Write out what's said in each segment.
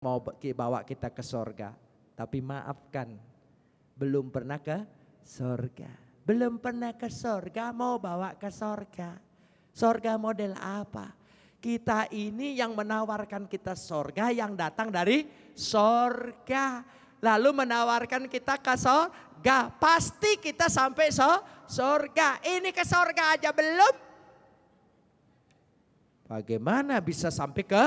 mau bawa kita ke sorga. Tapi maafkan, belum pernah ke sorga. Belum pernah ke sorga, mau bawa ke sorga. Sorga model apa? Kita ini yang menawarkan kita sorga, yang datang dari sorga. Lalu menawarkan kita ke sorga. Pasti kita sampai sorga. Ini ke sorga aja belum. Bagaimana bisa sampai ke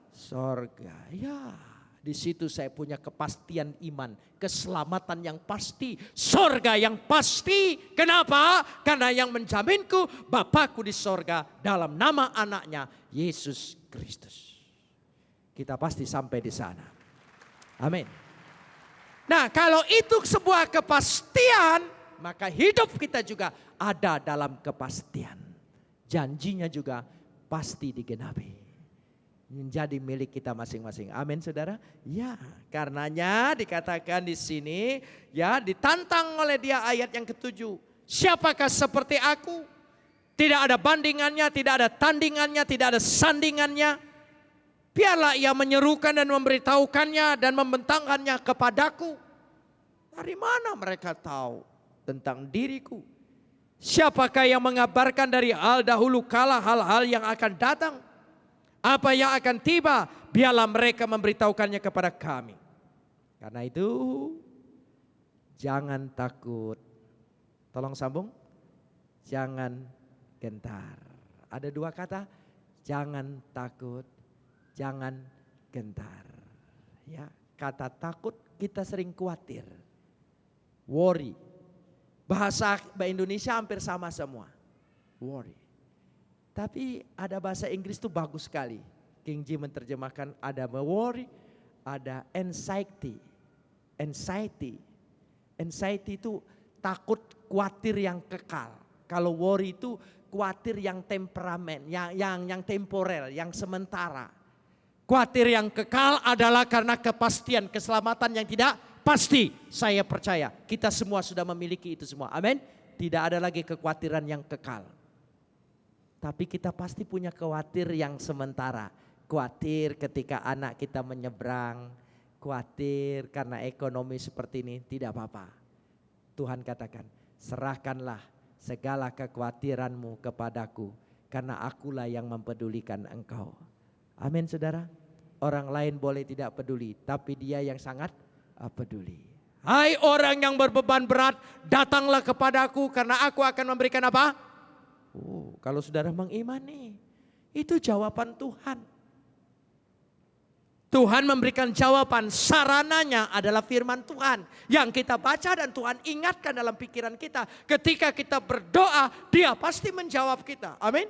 sorga? Ya, di situ saya punya kepastian iman, keselamatan yang pasti, sorga yang pasti. Kenapa? Karena yang menjaminku Bapakku di sorga dalam nama anaknya Yesus Kristus. Kita pasti sampai di sana. Amin. Nah, kalau itu sebuah kepastian, maka hidup kita juga ada dalam kepastian. Janjinya juga pasti digenapi. Menjadi milik kita masing-masing. Amin, saudara. Ya, karenanya dikatakan di sini, ya, ditantang oleh dia ayat yang ke-7. Siapakah seperti aku? Tidak ada bandingannya, tidak ada tandingannya, tidak ada sandingannya. Biarlah ia menyerukan dan memberitahukannya dan membentangkannya kepadaku. Dari mana mereka tahu tentang diriku? Siapakah yang mengabarkan dari hal dahulu kala hal-hal yang akan datang? Apa yang akan tiba? Biarlah mereka memberitahukannya kepada kami. Karena itu jangan takut. Tolong sambung. Jangan gentar. Ada dua kata. Jangan takut. Jangan gentar. Ya, kata takut kita sering khawatir. Worry. Bahasa Indonesia hampir sama semua. Worry. Tapi ada bahasa Inggris itu bagus sekali. King James menerjemahkan ada worry, ada anxiety. Anxiety. Anxiety itu takut, khawatir yang kekal. Kalau worry itu khawatir yang temperamen, yang temporer, yang sementara. Khawatir yang kekal adalah karena kepastian, keselamatan yang tidak pasti. Saya percaya kita semua sudah memiliki itu semua. Amin. Tidak ada lagi kekhawatiran yang kekal. Tapi kita pasti punya khawatir yang sementara. Khawatir ketika anak kita menyeberang. Khawatir karena ekonomi seperti ini. Tidak apa-apa. Tuhan katakan, serahkanlah segala kekhawatiranmu kepadaku. Karena akulah yang mempedulikan engkau. Amin, saudara. Orang lain boleh tidak peduli. Tapi dia yang sangat peduli. Hai orang yang berbeban berat, datanglah kepadaku karena aku akan memberikan apa? Kalau saudara mengimani, itu jawaban Tuhan. Tuhan memberikan jawaban, sarananya adalah firman Tuhan. Yang kita baca dan Tuhan ingatkan dalam pikiran kita. Ketika kita berdoa, dia pasti menjawab kita. Amin.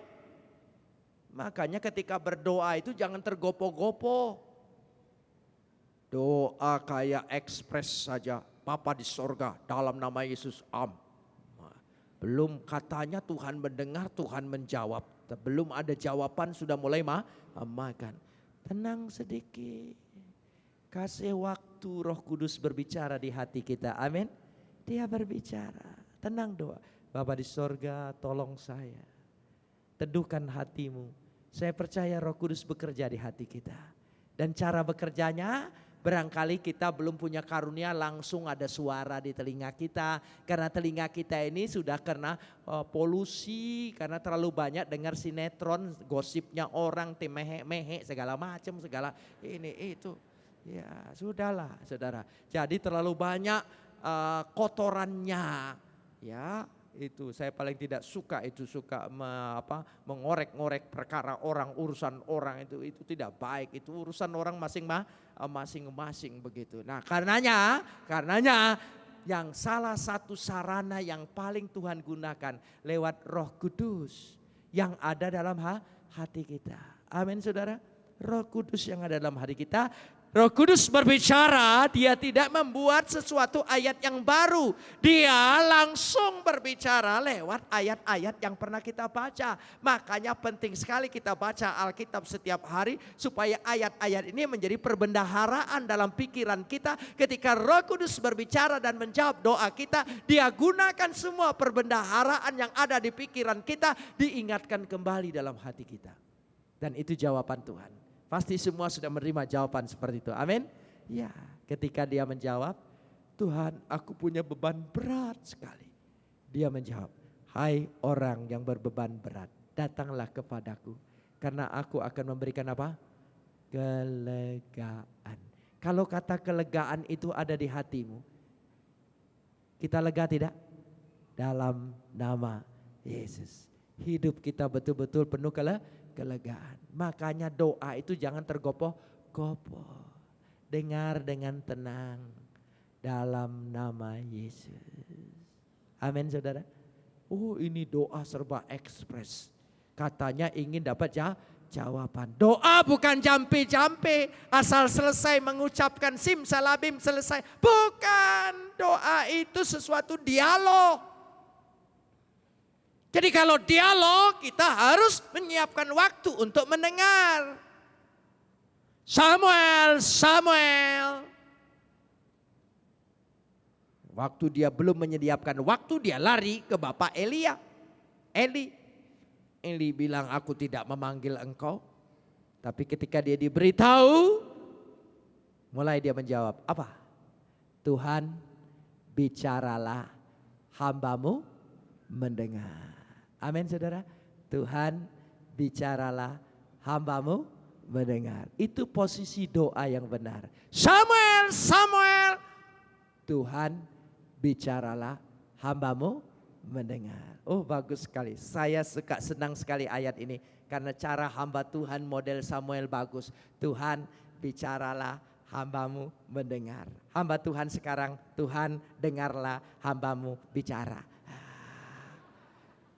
Makanya ketika berdoa itu jangan tergopoh-gopoh. Doa kayak ekspres saja. Bapa di sorga dalam nama Yesus, amin. Belum katanya Tuhan mendengar, Tuhan menjawab. Belum ada jawaban sudah mulai makan. Tenang sedikit. Kasih waktu Roh Kudus berbicara di hati kita. Amin. Dia berbicara. Tenang doa. Bapa di sorga tolong saya. Teduhkan hatimu. Saya percaya Roh Kudus bekerja di hati kita. Dan cara bekerjanya barangkali kita belum punya karunia langsung ada suara di telinga kita. Karena telinga kita ini sudah kena polusi. Karena terlalu banyak dengar sinetron, gosipnya orang, mehe-mehe segala macam, segala ini itu. Ya sudahlah saudara. Jadi terlalu banyak kotorannya. Ya itu saya paling tidak suka itu, suka mengorek-ngorek perkara orang, urusan orang itu tidak baik, itu urusan orang masing-masing begitu. Nah karenanya yang salah satu sarana yang paling Tuhan gunakan lewat Roh Kudus yang ada dalam hati kita. Amin saudara. Roh Kudus yang ada dalam hati kita. Roh Kudus berbicara, dia tidak membuat sesuatu ayat yang baru. Dia langsung berbicara lewat ayat-ayat yang pernah kita baca. Makanya penting sekali kita baca Alkitab setiap hari supaya ayat-ayat ini menjadi perbendaharaan dalam pikiran kita. Ketika Roh Kudus berbicara dan menjawab doa kita, dia gunakan semua perbendaharaan yang ada di pikiran kita diingatkan kembali dalam hati kita. Dan itu jawaban Tuhan. Pasti semua sudah menerima jawaban seperti itu. Amin. Ya, ketika dia menjawab, Tuhan, aku punya beban berat sekali. Dia menjawab, hai orang yang berbeban berat, datanglah kepadaku. Karena aku akan memberikan apa? Kelegaan. Kalau kata kelegaan itu ada di hatimu, kita lega tidak? Dalam nama Yesus. Hidup kita betul-betul penuh kelegaan. Makanya doa itu jangan tergopoh-gopoh. Dengar dengan tenang dalam nama Yesus. Amin saudara. Oh ini doa serba ekspres. Katanya ingin dapat jawaban. Doa bukan jampi-jampi asal selesai mengucapkan simsalabim selesai. Bukan, doa itu sesuatu dialog. Jadi kalau dialog kita harus menyiapkan waktu untuk mendengar. Samuel. Waktu dia belum menyediakan waktu, dia lari ke bapak Eli. Eli bilang, aku tidak memanggil engkau. Tapi ketika dia diberitahu, mulai dia menjawab, apa? Tuhan, bicaralah, hambamu mendengar. Amin saudara. Tuhan, bicaralah, hambamu mendengar. Itu posisi doa yang benar. Samuel. Tuhan, bicaralah, hambamu mendengar. Oh bagus sekali. Saya senang sekali ayat ini. Karena cara hamba Tuhan model Samuel bagus. Tuhan bicaralah, hambamu mendengar. Hamba Tuhan sekarang, Tuhan dengarlah, hambamu bicara.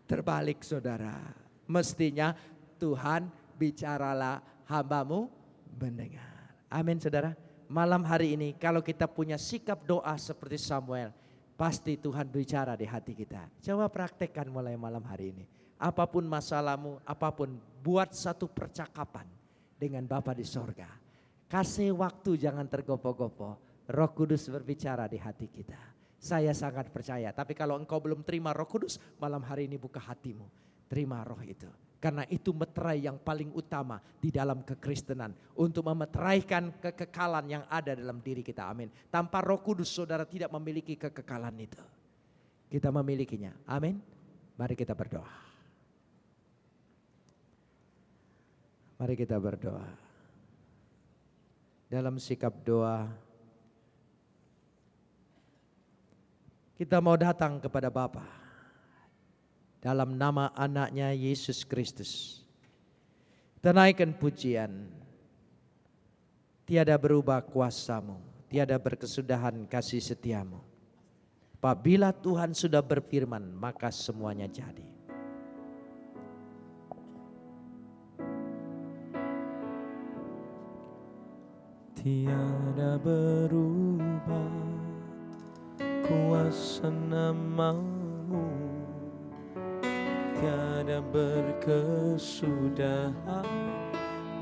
Terbalik saudara. Mestinya Tuhan bicaralah, hambamu mendengar. Amin saudara. Malam hari ini kalau kita punya sikap doa seperti Samuel, pasti Tuhan bicara di hati kita. Coba praktekkan mulai malam hari ini. Apapun masalahmu, apapun, buat satu percakapan dengan Bapa di sorga. Kasih waktu, jangan tergopoh-gopoh. Roh Kudus berbicara di hati kita. Saya sangat percaya. Tapi kalau engkau belum terima Roh Kudus, malam hari ini buka hatimu. Terima roh itu. Karena itu meterai yang paling utama di dalam kekristenan. Untuk memeteraikan kekekalan yang ada dalam diri kita. Amin. Tanpa Roh Kudus saudara tidak memiliki kekekalan itu. Kita memilikinya. Amin. Mari kita berdoa. Mari kita berdoa. Dalam sikap doa, kita mau datang kepada Bapa. Dalam nama anaknya Yesus Kristus. Kita naikkan pujian. Tiada berubah kuasamu, tiada berkesudahan kasih setiamu. Apabila Tuhan sudah berfirman, maka semuanya jadi. Tiada berubah kuasa namamu, tiada berkesudahan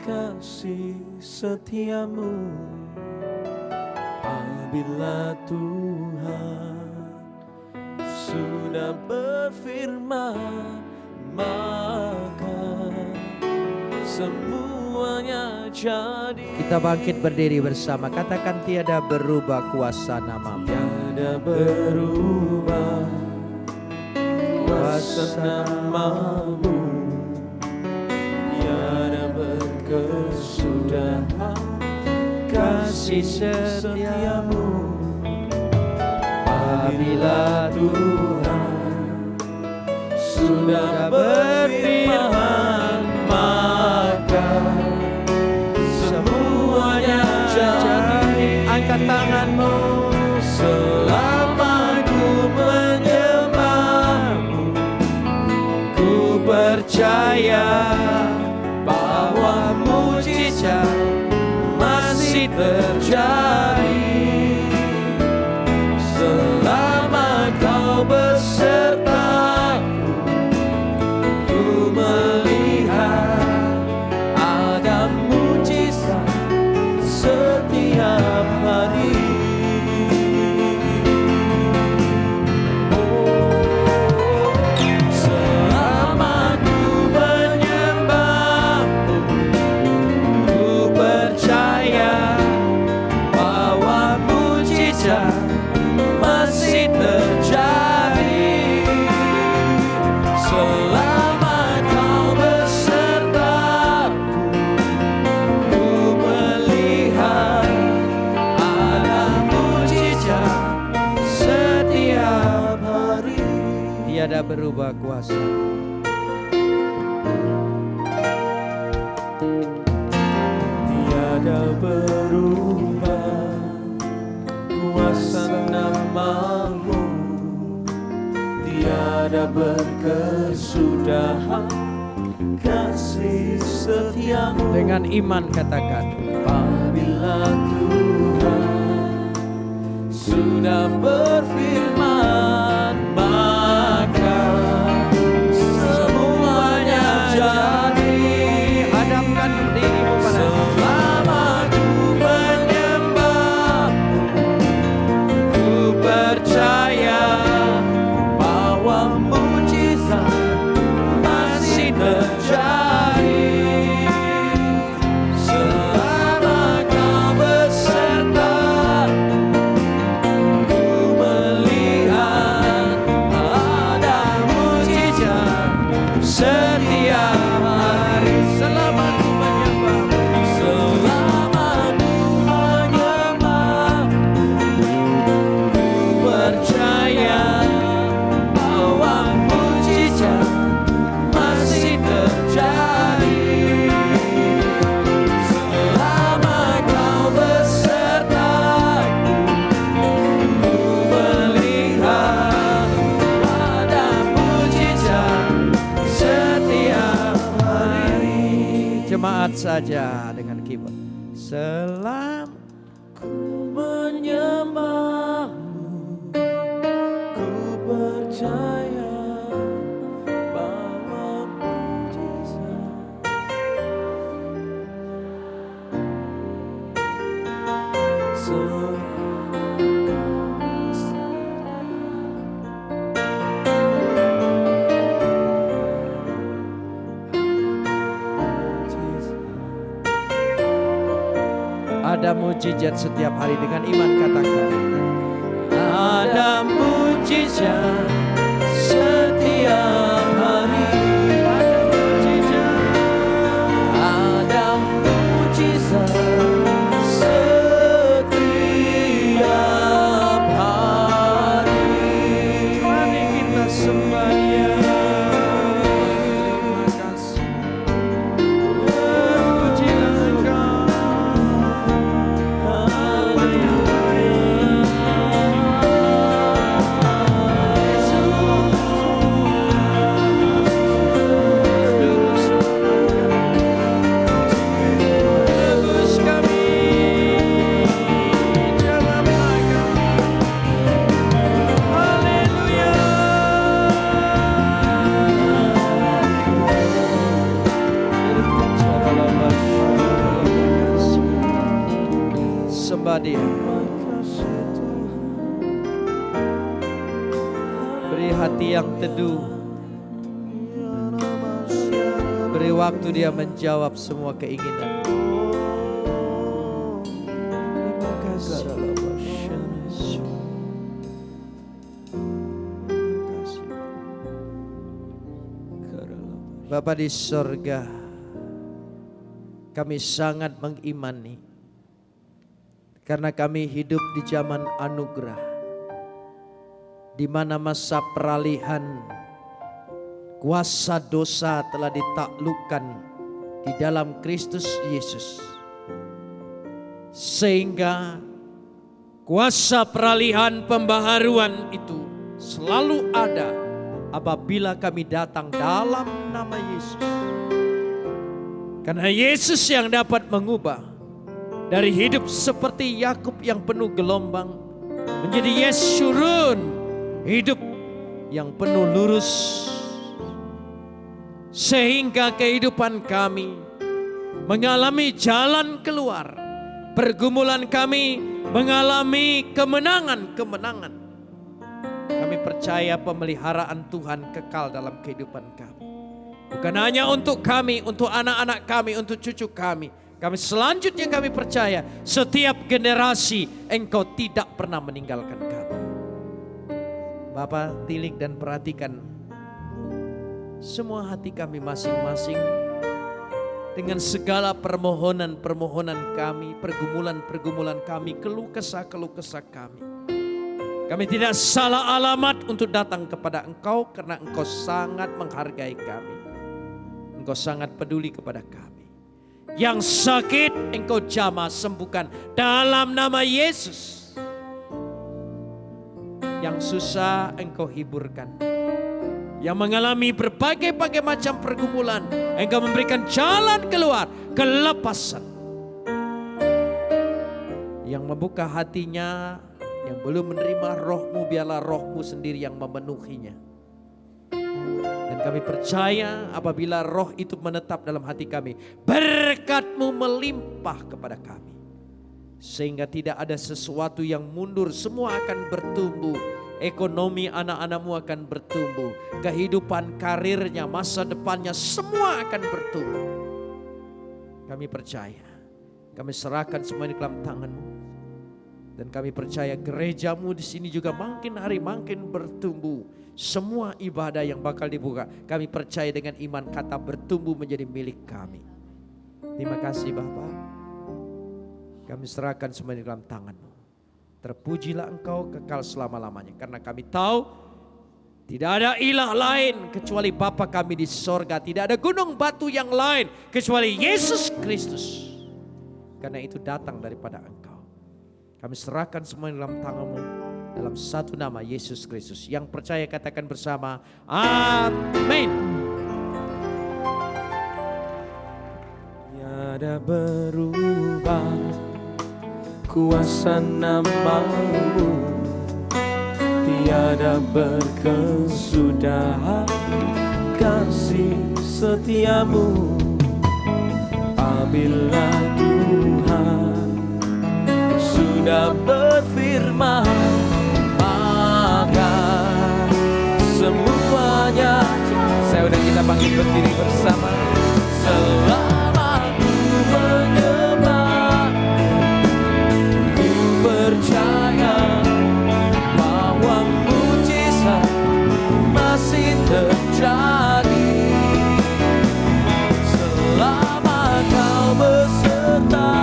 kasih setiamu. Apabila Tuhan sudah berfirman, maka semuanya jadi. Kita bangkit berdiri bersama, katakan tiada berubah kuasa namamu. Tiada berubah kuasa namamu, tiada berkesudahan kasih setiamu. Apabila Tuhan sudah berfirman, maka semuanya jadi. Angkat tanganmu. Selama ku menyembahmu, ku percaya bahwa mujizat masih terjadi. Selama kau besertaku, ku melihat ada mujizat setiap hari. berubah kuasa. Tiada berubah kuasa nama-Mu, tiada berkesudahan kasih setia-Mu. Dengan iman katakan, Apabila Tuhan sudah berfirman, maka semuanya jadi. hadapkan dirimu pada Selama ku menyembah-Mu, ku percaya bahwa mujizat masih terjadi. Selama Kau beserta, ku melihat ada mujizat setiap hari. selama ku menyembah-Mu. Selama ku menyembah, ku percaya bahwa mujizat masih terjadi. Selama Kau besertaku, ku melihat ada mujizat setiap hari. Jemaat saja dengan keyboard. Selama Ku menyembah-Mu, ku percaya bahwa mujizat ada mujizat setiap hari. Dengan iman katakan, ada mujizat setiap hari. Ada mujizat setiap hari. mari kita sembah Dia. Terima kasih. Pujilah Engkau. Tebus kami dalam agama. Haleluya. Sembah Dia. Beri hati yang teduh. Beri waktu Dia menjawab semua keinginan. Terima kasih. Bapa di sorga, kami sangat mengimani karena kami hidup di zaman anugerah, di mana masa peralihan kuasa dosa telah ditaklukkan di dalam Kristus Yesus, sehingga kuasa peralihan pembaharuan itu selalu ada apabila kami datang dalam nama Yesus. Karena Yesus yang dapat mengubah dari hidup seperti Yakub yang penuh gelombang menjadi Yesurun, hidup yang penuh lurus, sehingga kehidupan kami mengalami jalan keluar, pergumulan kami mengalami kemenangan-kemenangan. Kami percaya pemeliharaan Tuhan kekal dalam kehidupan kami. Bukan hanya untuk kami, untuk anak-anak kami, untuk cucu kami. Kami selanjutnya kami percaya setiap generasi Engkau tidak pernah meninggalkan kami. Bapa, tilik dan perhatikan semua hati kami masing-masing dengan segala permohonan-permohonan kami, pergumulan-pergumulan kami, keluh kesah kami. Kami tidak salah alamat untuk datang kepada Engkau karena Engkau sangat menghargai kami. Engkau sangat peduli kepada kami. Yang sakit Engkau jamah sembuhkan dalam nama Yesus. Yang susah Engkau hiburkan. Yang mengalami berbagai macam pergumulan, Engkau memberikan jalan keluar, kelepasan. Yang membuka hatinya, yang belum menerima roh-Mu, biarlah roh-Mu sendiri yang memenuhinya. Dan kami percaya apabila roh itu menetap dalam hati kami, berkat-Mu melimpah kepada kami. Sehingga tidak ada sesuatu yang mundur, semua akan bertumbuh. Ekonomi anak-anak-Mu akan bertumbuh. Kehidupan karirnya, masa depannya, semua akan bertumbuh. Kami percaya. Kami serahkan semua ini dalam tangan-Mu. Dan kami percaya gereja-Mu di sini juga makin hari makin bertumbuh. Semua ibadah yang bakal dibuka, kami percaya dengan iman kata bertumbuh menjadi milik kami. Terima kasih Bapa. Kami serahkan semua ini dalam tangan-Mu. Terpujilah Engkau kekal selama-lamanya. Karena kami tahu tidak ada ilah lain kecuali Bapa kami di sorga. Tidak ada gunung batu yang lain kecuali Yesus Kristus. Karena itu datang daripada Engkau. Kami serahkan semua dalam tangan-Mu dalam satu nama Yesus Kristus. Yang percaya katakan bersama, amin. Tiada berubah kuasa nama-Mu, tiada berkesudahan kasih setia-Mu. Apabila Tuhan sudah berfirman, maka semuanya. Saya udah kita bangkit berdiri bersama. Selama ku menyembah, ku percaya bahwa mujizat masih terjadi. Selama Kau beserta,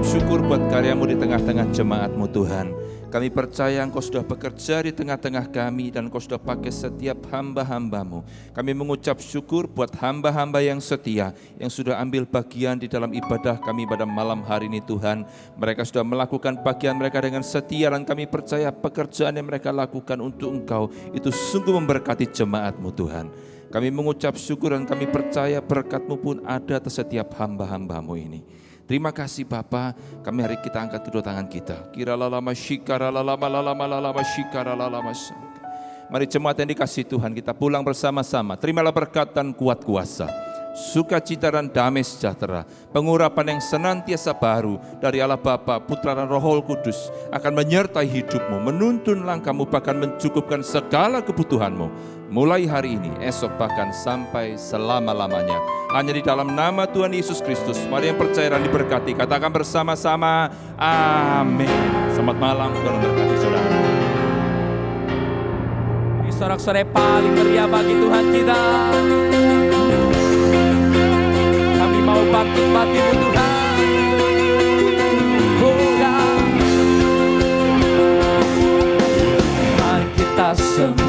syukur buat karya-Mu di tengah-tengah jemaat-Mu Tuhan. Kami percaya Engkau sudah bekerja di tengah-tengah kami dan Engkau sudah pakai setiap hamba-hamba-Mu. Kami mengucap syukur buat hamba-hamba yang setia, yang sudah ambil bagian di dalam ibadah kami pada malam hari ini Tuhan. Mereka sudah melakukan bagian mereka dengan setia dan kami percaya pekerjaan yang mereka lakukan untuk Engkau itu sungguh memberkati jemaat-Mu Tuhan. Kami mengucap syukur dan kami percaya berkat-Mu pun ada atas setiap hamba-hamba-Mu ini. Terima kasih Bapa, kami hari kita angkat kedua tangan kita. Mari jemaat yang dikasihi Tuhan, kita pulang bersama-sama. Terimalah berkat dan kuat kuasa, sukacita dan damai sejahtera, pengurapan yang senantiasa baru dari Allah Bapa, Putra dan Roh Kudus akan menyertai hidupmu, menuntun langkahmu, bahkan mencukupkan segala kebutuhanmu. Mulai hari ini, esok bahkan sampai selama-lamanya. Hanya di dalam nama Tuhan Yesus Kristus. Mari yang percaya dan diberkati, katakan bersama-sama, amin. Selamat malam, Tuhan memberkati saudara. Di sorak-sorai paling meriah bagi Tuhan kita. Kami mau bangkit-bangkit Tuhan. Mari kita semua